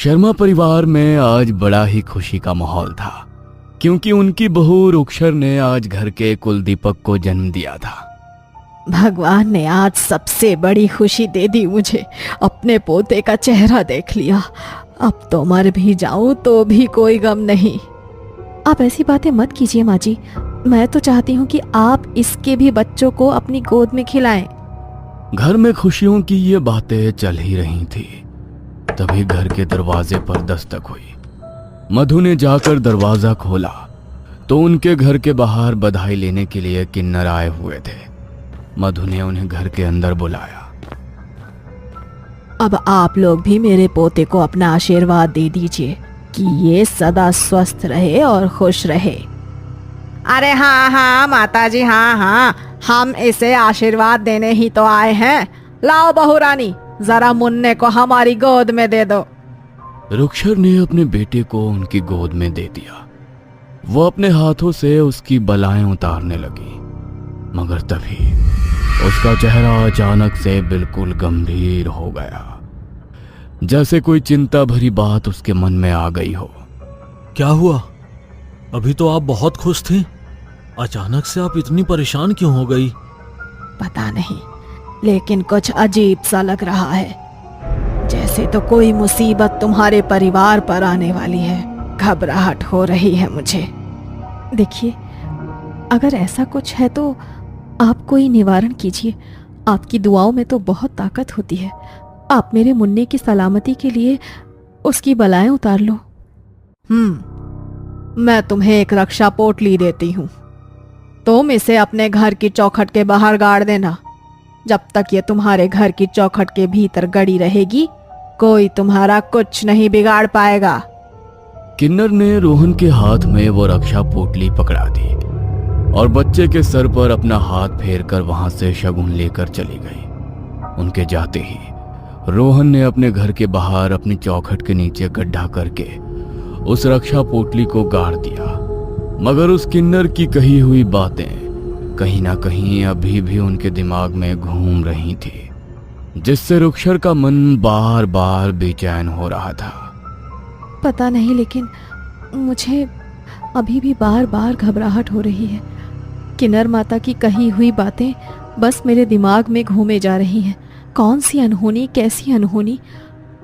शर्मा परिवार में आज बड़ा ही खुशी का माहौल था, क्योंकि उनकी बहू रुक्षर ने आज घर के कुलदीपक को जन्म दिया था। भगवान ने आज सबसे बड़ी खुशी दे दी मुझे। अपने पोते का चेहरा देख लिया। अब तो मर भी जाऊं तो भी कोई गम नहीं। आप ऐसी बातें मत कीजिए माँ जी। मैं तो चाहती हूँ कि आप इसके भी बच्चों को अपनी गोद में खिलाएं। घर में खुशियों की ये बातें चल ही रही थी, तभी घर के दरवाजे पर दस्तक हुई। मधु ने जाकर दरवाजा खोला तो उनके घर के बाहर बधाई लेने के लिए किन्नर आए हुए थे। मधु ने उन्हें घर के अंदर बुलाया। अब आप लोग भी मेरे पोते को अपना आशीर्वाद दे दीजिए कि ये सदा स्वस्थ रहे और खुश रहे। अरे हाँ हाँ माता जी, हाँ हाँ, हम इसे आशीर्वाद देने ही तो आए हैं। लाओ बहू रानी, जरा मुन्ने को हमारी गोद में दे दो। रुक्षर ने अपने बेटे को उनकी गोद में दे दिया। वो अपने हाथों से उसकी बलाएं उतारने लगी, मगर तभी उसका चेहरा अचानक से बिल्कुल गंभीर हो गया, जैसे कोई चिंता भरी बात उसके मन में आ गई हो। क्या हुआ? अभी तो आप बहुत खुश थी, अचानक से आप इतनी परेशान क्यों हो गई? पता नहीं, लेकिन कुछ अजीब सा लग रहा है, जैसे तो कोई मुसीबत तुम्हारे परिवार पर आने वाली है। घबराहट हो रही है मुझे। देखिए, अगर ऐसा कुछ है तो आप कोई निवारण कीजिए। आपकी दुआओं में तो बहुत ताकत होती है। आप मेरे मुन्ने की सलामती के लिए उसकी बलाएं उतार लो। मैं तुम्हें एक रक्षा पोटली देती हूँ। तुम इसे अपने घर की चौखट के बाहर गाड़ देना। जब तक ये तुम्हारे घर की चौखट के भीतर गड़ी रहेगी, कोई तुम्हारा कुछ नहीं बिगाड़ पाएगा। किन्नर ने रोहन के हाथ में वो रक्षा पोटली पकड़ा दी और बच्चे के सर पर अपना हाथ फेरकर वहां से शगुन लेकर चली गई। उनके जाते ही रोहन ने अपने घर के बाहर अपनी चौखट के नीचे गड्ढा करके उस रक्षा पोटली को गाड़ दिया। मगर उस किन्नर की कही हुई बातें कहीं ना कहीं अभी भी उनके दिमाग में घूम रही थी, जिससे रुक्षर का मन बार बार बेचैन हो रहा था। पता नहीं, लेकिन मुझे अभी भी बार बार घबराहट हो रही है। किन्नर माता की कही हुई बातें बस मेरे दिमाग में घूमे जा रही हैं। कौन सी अनहोनी, कैसी अनहोनी,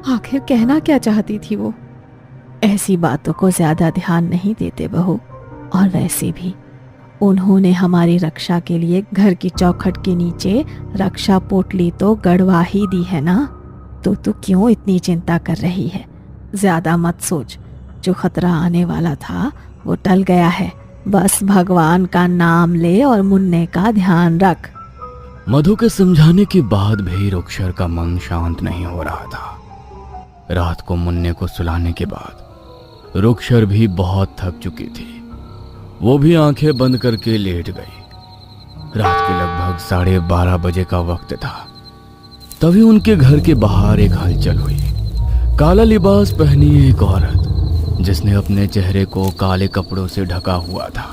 आखिर कहना क्या चाहती थी वो? ऐसी बातों को ज्यादा ध्यान नहीं देते बहू। और वैसे भी उन्होंने हमारी रक्षा के लिए घर की चौखट के नीचे रक्षा पोटली तो गड़वा ही दी है ना, तो तू क्यों इतनी चिंता कर रही है? ज्यादा मत सोच। जो खतरा आने वाला था वो टल गया है। बस भगवान का नाम ले और मुन्ने का ध्यान रख। मधु के समझाने के बाद भी रुक्षर का मन शांत नहीं हो रहा था। रात को मुन्ने को सुलाने के बाद रुक्षर भी बहुत थक चुकी थी। वो भी आंखें बंद करके लेट गई। रात के लगभग 12:30 बजे का वक्त था। तभी उनके घर के बाहर एक हलचल हुई। काला लिबास पहनी एक औरत, जिसने अपने चेहरे को काले कपड़ों से ढका हुआ था,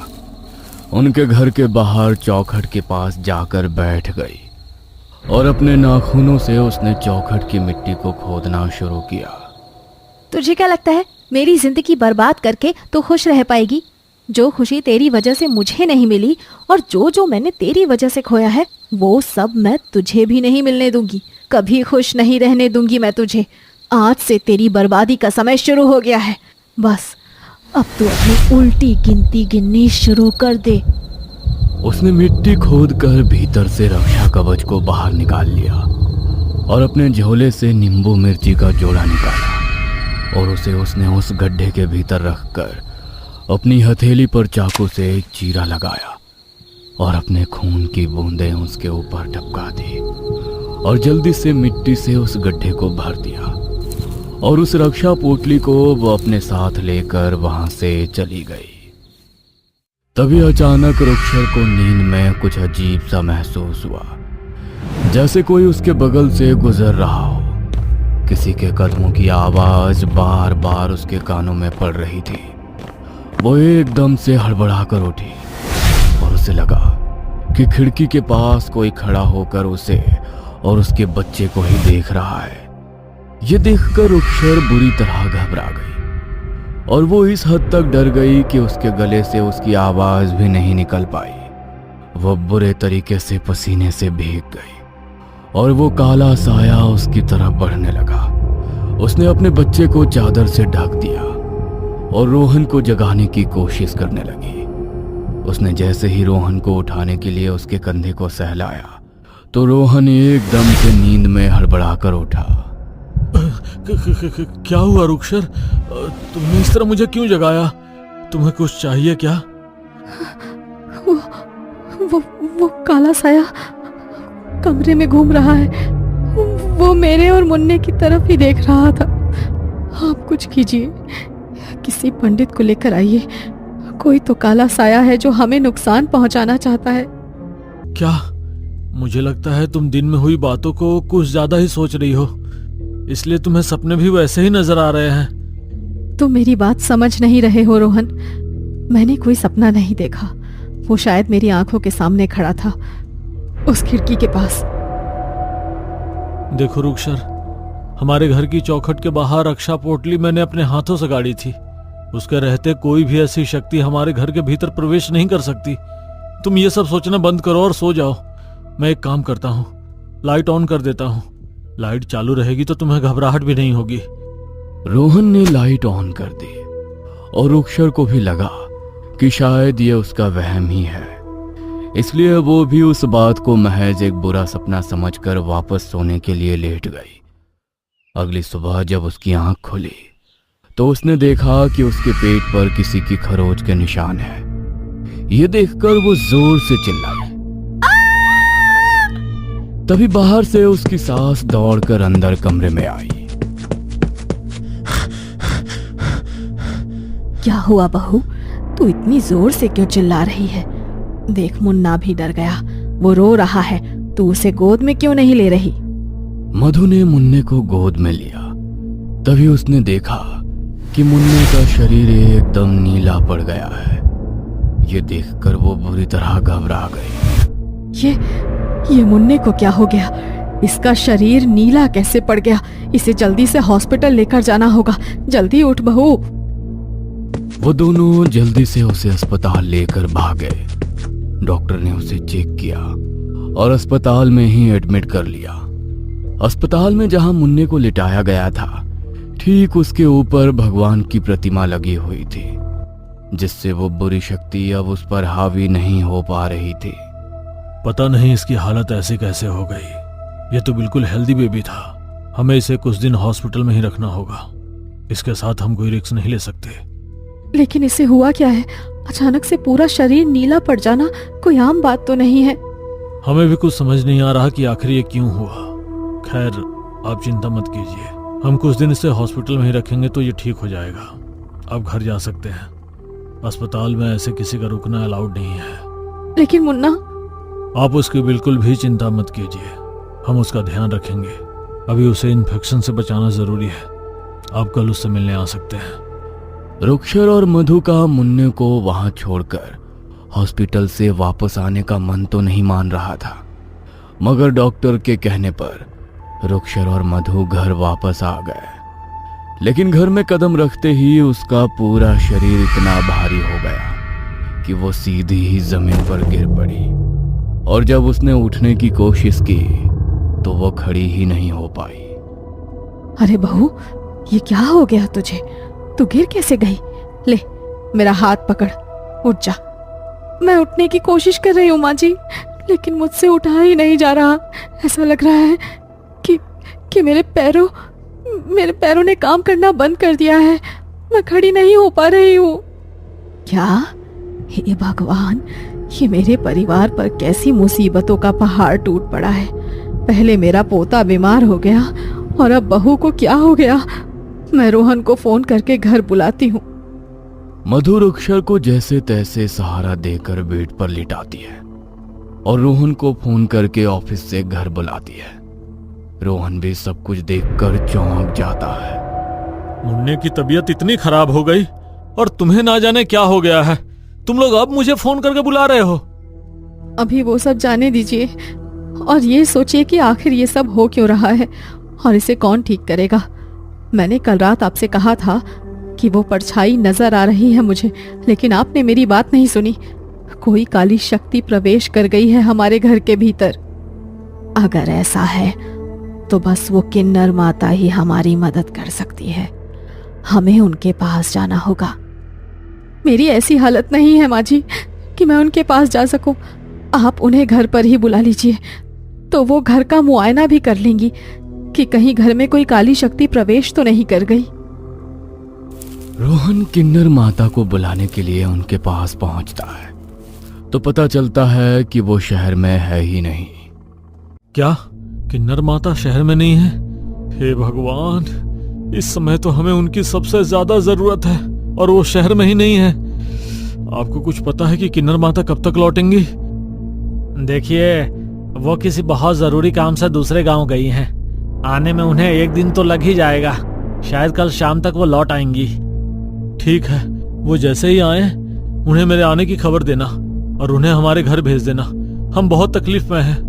उनके घर के बाहर चौखट के पास जाकर बैठ गई और अपने नाखूनों से उसने चौखट की मिट्टी को खोदना शुरू किया। तुझे क्या लगता है मेरी जिंदगी बर्बाद करके तू खुश रह पाएगी? जो खुशी तेरी वजह से मुझे नहीं मिली और जो मैंने तेरी वजह से खोया है, वो सब मैं तुझे भी नहीं मिलने दूंगी। कभी खुश नहीं रहने दूंगी मैं तुझे। आज से तेरी बर्बादी का समय शुरू हो गया है। बस अब तू अपनी उल्टी गिनती गिननी शुरू कर दे। उसने मिट्टी खोदकर भीतर से रक्षा कवच को बाहर निकाल लिया और अपने झोले से नींबू मिर्ची का जोड़ा निकाला और उसे उसने उस गड्ढे के भीतर रखकर अपनी हथेली पर चाकू से एक चीरा लगाया और अपने खून की बूंदें उसके ऊपर टपका दी और जल्दी से मिट्टी से उस गड्ढे को भर दिया और उस रक्षा पोटली को वो अपने साथ लेकर वहां से चली गई। तभी अचानक रुक्षर को नींद में कुछ अजीब सा महसूस हुआ, जैसे कोई उसके बगल से गुजर रहा हो। किसी के कदमों की आवाज बार बार उसके कानों में पड़ रही थी। वो एकदम से हड़बड़ाकर उठी और उसे लगा कि खिड़की के पास कोई खड़ा होकर उसे और उसके बच्चे को ही देख रहा है। ये देखकर रुक्षर बुरी तरह घबरा गई और वो इस हद तक डर गई कि उसके गले से उसकी आवाज भी नहीं निकल पाई। वह बुरे तरीके से पसीने से भीग गई और वो काला साया उसकी तरफ बढ़ने लगा। उसने अपने बच्चे को चादर से ढक दिया और रोहन को जगाने की कोशिश करने लगी। उसने जैसे ही रोहन को उठाने के लिए उसके कंधे को सहलाया तो रोहन एकदम से नींद में हड़बड़ाकर उठा। क्या हुआ रुक्षर? तुमने इस तरह मुझे क्यों जगाया? तुम्हें कुछ चाहिए क्या? वो काला साया कमरे में घूम रहा है। वो मेरे और मुन्ने की तरफ ही देख रहा था। आप कुछ कीजिए, किसी पंडित को लेकर आइए। कोई तो काला साया है जो हमें नुकसान पहुंचाना चाहता है। क्या? मुझे लगता है तुम दिन में हुई बातों को कुछ ज्यादा ही सोच रही हो, इसलिए तुम्हें सपने भी वैसे ही नजर आ रहे हैं। तुम मेरी बात समझ नहीं रहे हो रोहन। मैंने कोई सपना नहीं देखा। वो शायद मेरी आंखों के सामने खड़ा था, उस खिड़की के पास। देखो रुक्षर, हमारे घर की चौखट के बाहर रक्षा पोटली मैंने अपने हाथों से गाड़ी थी। उसके रहते कोई भी ऐसी शक्ति हमारे घर के भीतर प्रवेश नहीं कर सकती। तुम ये सब सोचना बंद करो और सो जाओ। मैं एक काम करता हूँ, लाइट ऑन कर देता हूँ। लाइट चालू रहेगी तो तुम्हें घबराहट भी नहीं होगी। रोहन ने लाइट ऑन कर दी और रुक्षर को भी लगा कि शायद ये उसका वहम ही है, इसलिए वो भी उस बात को महज एक बुरा सपना समझकर वापस सोने के लिए लेट गई। अगली सुबह जब उसकी आंख खुली तो उसने देखा कि उसके पेट पर किसी की खरोच के निशान है। ये देखकर वो जोर से चिल्लाई। तभी बाहर से उसकी सास दौड़कर अंदर कमरे में आई। क्या हुआ बहू? तू इतनी जोर से क्यों चिल्ला रही है? देख, मुन्ना भी डर गया। वो रो रहा है। तू उसे गोद में क्यों नहीं ले रही? मधु ने मुन्ने को गोद में लिया। तभी उसने देखा कि मुन्ने का शरीर एकदम नीला पड़ गया है। ये देखकर वो बुरी तरह घबरा गई। ये मुन्ने को क्या हो गया? इसका शरीर नीला कैसे पड़ गया? इसे जल्दी से हॉस्पिटल लेकर जाना होगा। जल्दी उठ बहू। वो दोनों जल्दी से उसे अस्पताल लेकर भागे। डॉक्टर ने उसे चेक किया और अस्पताल में ही एडमिट कर लिया। अस्पताल में जहां मुन्ने को लिटाया गया था, ठीक उसके ऊपर भगवान की प्रतिमा लगी हुई थी, जिससे वो बुरी शक्ति अब उस पर हावी नहीं हो पा रही थी। पता नहीं इसकी हालत ऐसे कैसे हो गई। ये तो बिल्कुल हेल्दी बेबी था। हमें इसे कुछ दिन हॉस्पिटल में ही रखना होगा। इसके साथ हम कोई रिस्क नहीं ले सकते। लेकिन इसे हुआ क्या है? अचानक से पूरा शरीर नीला पड़ जाना कोई आम बात तो नहीं है। हमें भी कुछ समझ नहीं आ रहा कि आखिर ये क्यों हुआ। खैर, आप चिंता मत कीजिए। हम कुछ दिन इसे हॉस्पिटल में ही रखेंगे तो ये ठीक हो जाएगा। आप घर जा सकते हैं। अस्पताल में ऐसे किसी का रुकना अलाउड नहीं है। लेकिन मुन्ना। आप उसकी बिल्कुल भी चिंता मत कीजिए। हम उसका ध्यान रखेंगे। अभी उसे इन्फेक्शन से बचाना जरूरी है। आप कल उससे मिलने आ सकते हैं। रुक्षर और मधु का मुन्ने को वहां छोड़कर हॉस्पिटल से वापस आने का मन तो नहीं मान रहा था, मगर डॉक्टर के कहने पर रुक्षर और मधु घर वापस आ गए। लेकिन घर में कदम रखते ही उसका पूरा शरीर इतना भारी हो गया कि वो सीधी ही जमीन पर गिर पड़ी और जब उसने उठने की कोशिश की तो वो खड़ी ही नहीं हो पाई। अरे बहू, ये क्या हो गया तुझे? तू गिर कैसे गई? ले, मेरा हाथ पकड़, उठ जा। मैं उठने की कोशिश कर रही हूँ माँ जी, लेकिन मुझसे उठा ही नहीं जा रहा। ऐसा लग रहा है कि मेरे पैरों ने काम करना बंद कर दिया है। मैं खड़ी नहीं हो पा रही हूँ। क्या? हे भगवान, ये मेरे परिवार पर कैसी मुसीबतों का पहाड़ टूट पड़ा है। पहले मेरा पोता बीमार हो गया और अब बहू को क्या हो गया? मैं रोहन को फोन करके घर बुलाती हूँ। मधु रुक्षर को जैसे तैसे सहारा देकर बेड पर लिटाती है और रोहन को फोन करके ऑफिस से घर बुलाती है। रोहन भी सब कुछ देखकर चौंक जाता है। मुन्ने की तबीयत इतनी खराब हो गई और तुम्हें ना जाने क्या हो गया है। तुम लोग अब मुझे फोन करके बुला रहे हो? अभी वो सब जाने दीजिए और ये सोचिए कि आखिर ये सब हो क्यों रहा है और इसे कौन ठीक करेगा। मैंने कल रात आपसे कहा था कि वो परछाई नजर आ रही है मुझे, लेकिन आपने मेरी बात नहीं सुनी। कोई काली शक्ति प्रवेश कर गई है हमारे घर के भीतर। अगर ऐसा है तो बस वो किन्नर माता ही हमारी मदद कर सकती है। हमें उनके पास जाना होगा। मेरी ऐसी हालत नहीं है माँ जी कि मैं उनके पास जा सकूं। आप उन्हें घर पर ही बुला लीजिए, तो वो घर का मुआयना भी कर लेंगी कि कहीं घर में कोई काली शक्ति प्रवेश तो नहीं कर गई। रोहन किन्नर माता को बुलाने के लिए उनके पास पहुंचता है तो पता चलता है कि वो शहर में है ही नहीं। क्या किन्नर माता शहर में नहीं है? हे भगवान, इस समय तो हमें उनकी सबसे ज्यादा जरूरत है और वो शहर में ही नहीं है। आपको कुछ पता है कि किन्नर माता कब तक लौटेंगी? देखिए, वो किसी बहुत जरूरी काम से दूसरे गांव गई हैं। आने में उन्हें 1 दिन तो लग ही जाएगा। शायद कल शाम तक वो लौट आएंगी। ठीक है, वो जैसे ही आए उन्हें मेरे आने की खबर देना और उन्हें हमारे घर भेज देना। हम बहुत तकलीफ में हैं।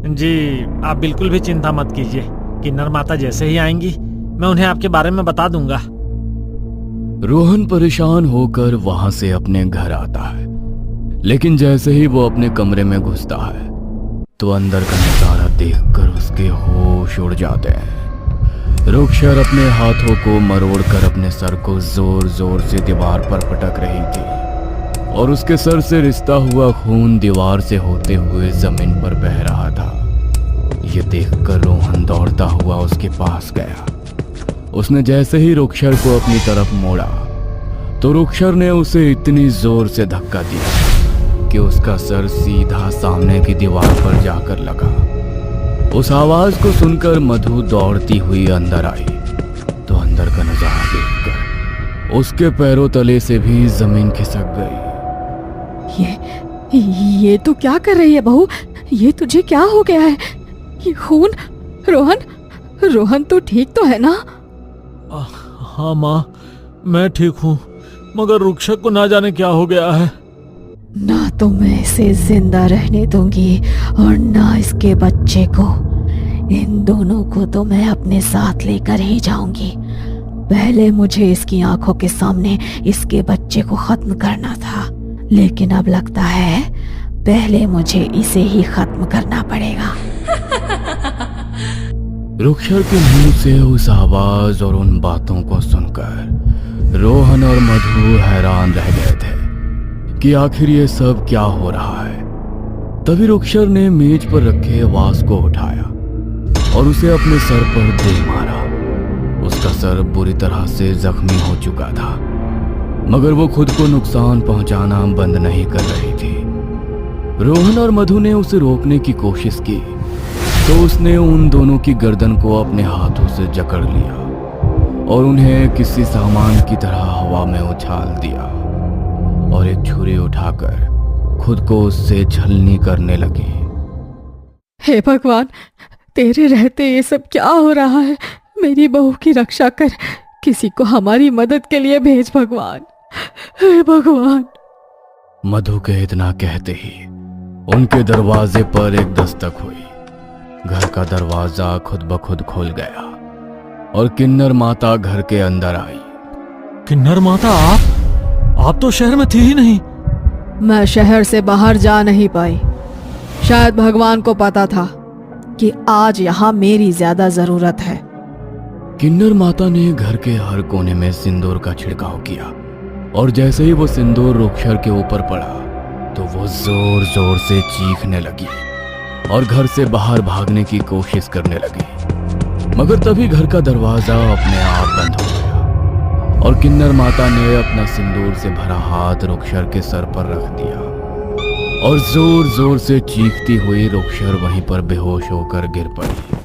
जी, आप बिल्कुल भी चिंता मत कीजिए। किन्नर माता जैसे ही आएंगी मैं उन्हें आपके बारे में बता दूंगा। रोहन परेशान होकर वहां से अपने घर आता है, लेकिन जैसे ही वो अपने कमरे में घुसता है तो अंदर का नजारा देखकर उसके होश उड़ जाते हैं। रुक्षर अपने हाथों को मरोड़कर अपने सर को जोर जोर से दीवार पर पटक रही थी और उसके सर से रिसता हुआ खून दीवार से होते हुए जमीन पर बह रहा था। ये देखकर रोहन दौड़ता हुआ उसके पास गया। उसने जैसे ही रुक्षर को अपनी तरफ मोड़ा तो रुक्षर ने उसे इतनी जोर से धक्का दिया कि उसका सर सीधा सामने की दीवार पर जाकर लगा। उस आवाज को सुनकर मधु दौड़ती हुई अंदर आई तो अंदर का नजारा देखकर उसके पैरों तले से भी जमीन खिसक गई। ये तो क्या कर रही है बहू? ये तुझे क्या हो गया है? ये खून? रोहन तो ठीक तो है ना? हाँ माँ, मैं ठीक हूँ, मगर रुक्षक को ना जाने क्या हो गया है। ना तो मैं इसे जिंदा रहने दूंगी और ना इसके बच्चे को। इन दोनों को तो मैं अपने साथ लेकर ही जाऊंगी। पहले मुझे इसकी आंखों के सामने इसके बच्चे को खत्म करना था, लेकिन अब लगता है पहले मुझे इसे ही खत्म करना पड़ेगा। रुक्षर के मुंह से उस आवाज और उन बातों को सुनकर रोहन और मधु हैरान रह गए थे कि आखिर ये सब क्या हो रहा है। तभी रुक्षर ने मेज पर रखे वास को उठाया और उसे अपने सर पर दे मारा। उसका सर बुरी तरह से जख्मी हो चुका था, मगर वो खुद को नुकसान पहुंचाना बंद नहीं कर रही थी। रोहन और मधु ने उसे रोकने की कोशिश की तो उसने उन दोनों की गर्दन को अपने हाथों से जकड़ लिया और उन्हें किसी सामान की तरह हवा में उछाल दिया और एक छुरी उठाकर खुद को उससे छलनी करने लगी। हे भगवान, तेरे रहते ये सब क्या हो रहा है? मेरी बहू की रक्षा कर, किसी को हमारी मदद के लिए भेज भगवान, हे भगवान। मधु के इतना कहते ही उनके दरवाजे पर एक दस्तक हुई। घर का दरवाजा खुद ब खुद खुल गया और किन्नर माता घर के अंदर आई। किन्नर माता, आप तो शहर में थी ही नहीं। मैं शहर से बाहर जा नहीं पाई। शायद भगवान को पता था कि आज यहाँ मेरी ज्यादा जरूरत है। किन्नर माता ने घर के हर कोने में सिंदूर का छिड़काव किया और जैसे ही वो सिंदूर रुक्षर के ऊपर पड़ा तो वो जोर जोर से चीखने लगी और घर से बाहर भागने की कोशिश करने लगी। मगर तभी घर का दरवाजा अपने आप बंद हो गया और किन्नर माता ने अपना सिंदूर से भरा हाथ रुक्षर के सर पर रख दिया और जोर जोर से चीखती हुई रुक्षर वहीं पर बेहोश होकर गिर पड़ी।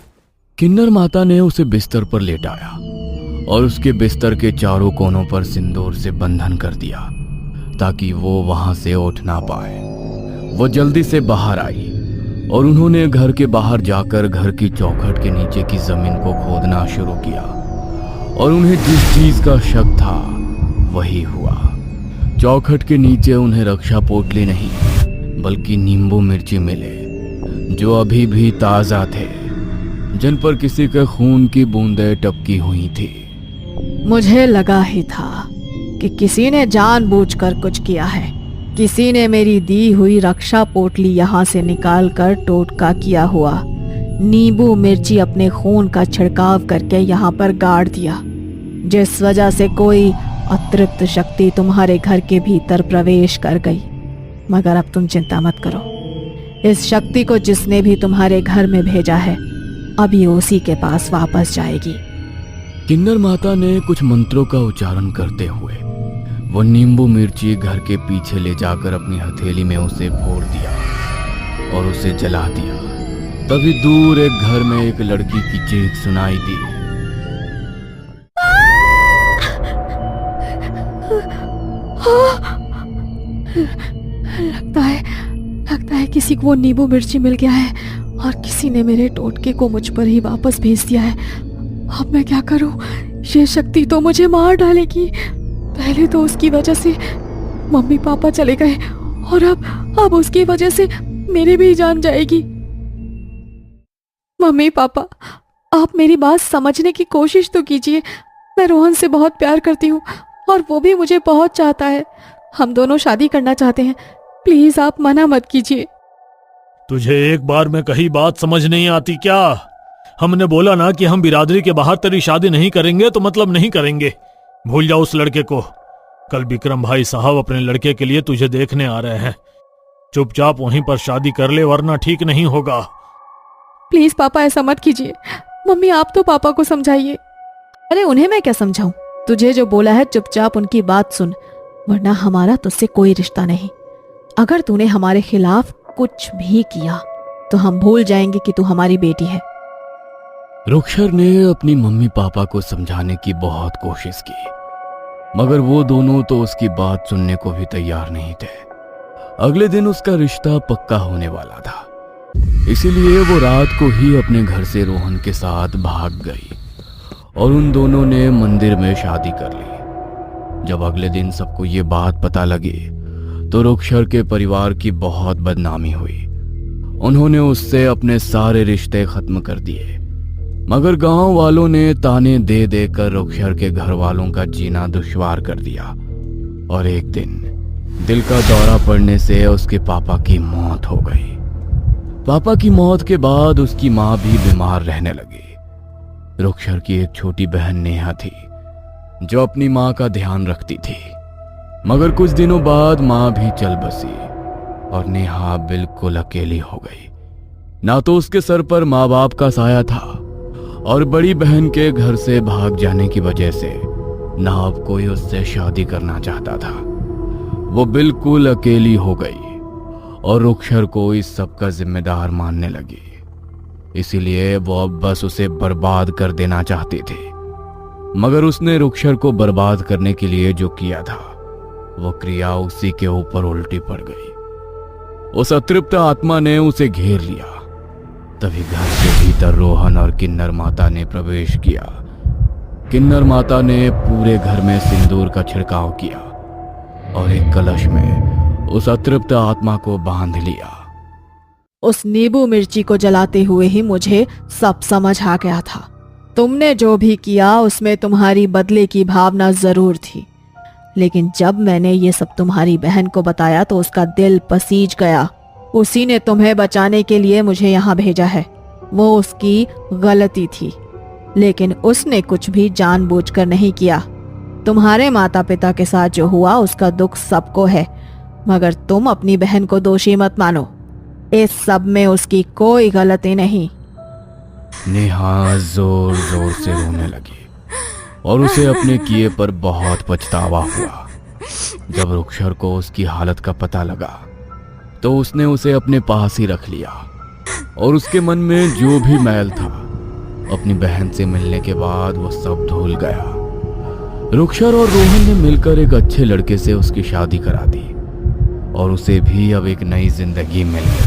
किन्नर माता ने उसे बिस्तर पर लेटाया और उसके बिस्तर के चारों कोनों पर सिंदूर से बंधन कर दिया ताकि वो वहां से उठ ना पाए। वो जल्दी से बाहर आई और उन्होंने घर के बाहर जाकर घर की चौखट के नीचे की जमीन को खोदना शुरू किया और उन्हें जिस चीज का शक था वही हुआ। चौखट के नीचे उन्हें रक्षा पोटली नहीं बल्कि नींबू मिर्ची मिले जो अभी भी ताजा थे। जिन पर किसी के खून की बूंदें टपकी हुई थी। मुझे लगा ही था कि किसी ने जानबूझकर कुछ किया है। किसी ने मेरी दी हुई रक्षा पोटली यहाँ से निकालकर टोटका किया हुआ नींबू मिर्ची अपने खून का छिड़काव करके यहाँ पर गाड़ दिया, जिस वजह से कोई अतृप्त शक्ति तुम्हारे घर के भीतर प्रवेश कर गई। मगर अब तुम चिंता मत करो, इस शक्ति को जिसने भी तुम्हारे घर में भेजा है अभी उसी के पास वापस जाएगी। किन्नर माता ने कुछ मंत्रों का उच्चारण करते हुए वो नींबू मिर्ची घर के पीछे ले जाकर अपनी हथेली में उसे फोड़ दिया और उसे जला दिया। तभी दूर एक घर में एक लड़की की चीख सुनाई दी। लगता है किसी को वो नींबू मिर्ची मिल गया है और किसी ने मेरे टोटके को मुझ पर ही वापस भेज दिया है। अब मैं क्या करूं? ये शक्ति तो मुझे मार डालेगी। पहले तो उसकी वजह से मम्मी पापा चले गए और अब उसकी वजह से मेरी भी जान जाएगी। मम्मी पापा, आप मेरी बात समझने की कोशिश तो कीजिए। मैं रोहन से बहुत प्यार करती हूँ और वो भी मुझे बहुत चाहता है। हम दोनों शादी करना चाहते हैं। प्लीज आप मना मत कीजिए। तुझे एक बार में कही बात समझ नहीं आती क्या? हमने बोला ना कि हम बिरादरी के बाहर तेरी शादी नहीं करेंगे तो मतलब नहीं करेंगे। भूल जाओ उस लड़के को। कल विक्रम भाई साहब अपने लड़के के लिए तुझे देखने आ रहे हैं। चुपचाप वहीं पर शादी कर ले वरना ठीक नहीं होगा। प्लीज पापा ऐसा मत कीजिए। मम्मी आप तो पापा को समझाइए। अरे उन्हें मैं क्या समझाऊं? तुझे जो बोला है चुपचाप उनकी बात सुन, वरना हमारा तुझसे कोई रिश्ता नहीं। अगर तूने हमारे खिलाफ कुछ भी किया तो हम भूल जाएंगे कि तू हमारी बेटी है। रुक्षर ने अपनी मम्मी पापा को समझाने की बहुत कोशिश की, मगर वो दोनों तो उसकी बात सुनने को भी तैयार नहीं थे। अगले दिन उसका रिश्ता पक्का होने वाला था, इसीलिए वो रात को ही अपने घर से रोहन के साथ भाग गई और उन दोनों ने मंदिर में शादी कर ली। जब अगले दिन सबको ये बात पता लगी तो रुक्षर के परिवार की बहुत बदनामी हुई। उन्होंने उससे अपने सारे रिश्ते खत्म कर दिए, मगर गांव वालों ने ताने दे देकर रुक्षर के घर वालों का जीना दुश्वार कर दिया। और एक दिन दिल का दौरा पड़ने से उसके पापा की मौत हो गई। पापा की मौत के बाद उसकी माँ भी बीमार रहने लगी। रुक्षर की एक छोटी बहन नेहा थी जो अपनी माँ का ध्यान रखती थी, मगर कुछ दिनों बाद माँ भी चल बसी और नेहा बिल्कुल अकेली हो गई। ना तो उसके सर पर माँ बाप का साया था और बड़ी बहन के घर से भाग जाने की वजह से ना अब कोई उससे शादी करना चाहता था। वो बिल्कुल अकेली हो गई और रुक्षर को इस सब का जिम्मेदार मानने लगी। इसीलिए वो अब बस उसे बर्बाद कर देना चाहती थी। मगर उसने रुक्षर को बर्बाद करने के लिए जो किया था वो क्रिया उसी के ऊपर उल्टी पड़ गई। उस अतृप्त आत्मा ने उसे घेर लिया। तभी घर के भीतर रोहन और किन्नर माता ने प्रवेश किया। किन्नर माता ने पूरे घर में सिंदूर का छिड़काव किया और एक कलश में उस अतृप्त आत्मा को बांध लिया। उस नींबू मिर्ची को जलाते हुए ही मुझे सब समझ आ गया था। तुमने जो भी किया उसमें तुम्हारी बदले की भावना जरूर थी, लेकिन जब मैंने ये सब तुम्हारी बहन को बताया तो उसका दिल पसीज गया। उसी ने तुम्हें बचाने के लिए मुझे यहाँ भेजा है। वो उसकी गलती थी, लेकिन उसने कुछ भी जानबूझकर नहीं किया। तुम्हारे माता पिता के साथ जो हुआ उसका दुख सबको है, मगर तुम अपनी बहन को दोषी मत मानो। इस सब में उसकी कोई गलती नहीं। नेहा जोर जोर से रोने लगी और उसे अपने किए पर बहुत पछतावा हुआ। जब रुक्षर को उसकी हालत का पता लगा तो उसने उसे अपने पास ही रख लिया और उसके मन में जो भी मैल था अपनी बहन से मिलने के बाद वो सब धुल गया। रुक्षर और रोहन ने मिलकर एक अच्छे लड़के से उसकी शादी करा दी और उसे भी अब एक नई जिंदगी मिल गई।